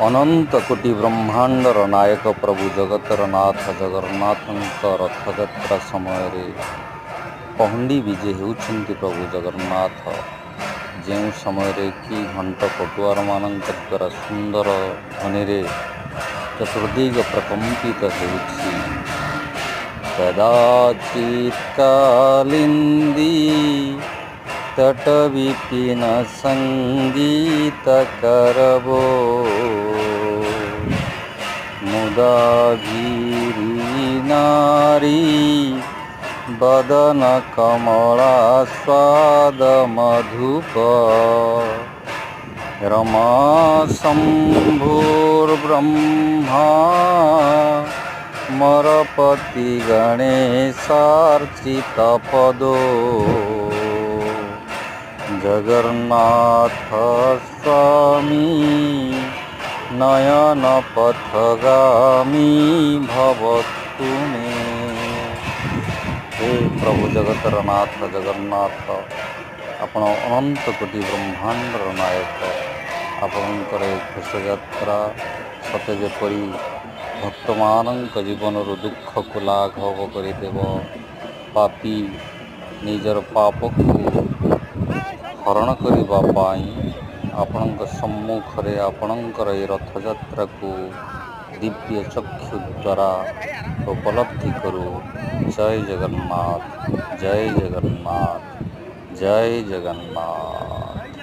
अनंत कोटि ब्रह्मांडर नायक प्रभु जगतर नाथ जगन्नाथ रथयात्रा समय पहंडी विजे होउछन्ति प्रभु जगन्नाथ। जो समय कि घंट पटुआर मान द्वारा सुंदर ध्वनि चतुर्दिग प्रकंपित होउछि। कदाचित् कालिंदी तट विपिन संगीत करबो मुदा गिरी नारी बदन कमला स्वाद मधुप रमा शंभुर्ब्रह्मा मरपति गणेशार्चित पदो जगन्नाथ स्वामी नयन पथगामी भवतु मे। हे प्रभु जगतर नाथ जगन्नाथ आपण अनंत कोटि ब्रह्मांडर नायक। आपणकर घोष यात्रा सते जेपरी भक्त मानक जीवन दुख को लाघव करदेव। पापी निजर पाप को हरण करने आपण सम्मुखरे आपणकर ये रथयात्रा को दिव्य चक्षु द्वारा उपलब्धि करू। जय जगन्नाथ जय जगन्नाथ जय जगन्नाथ।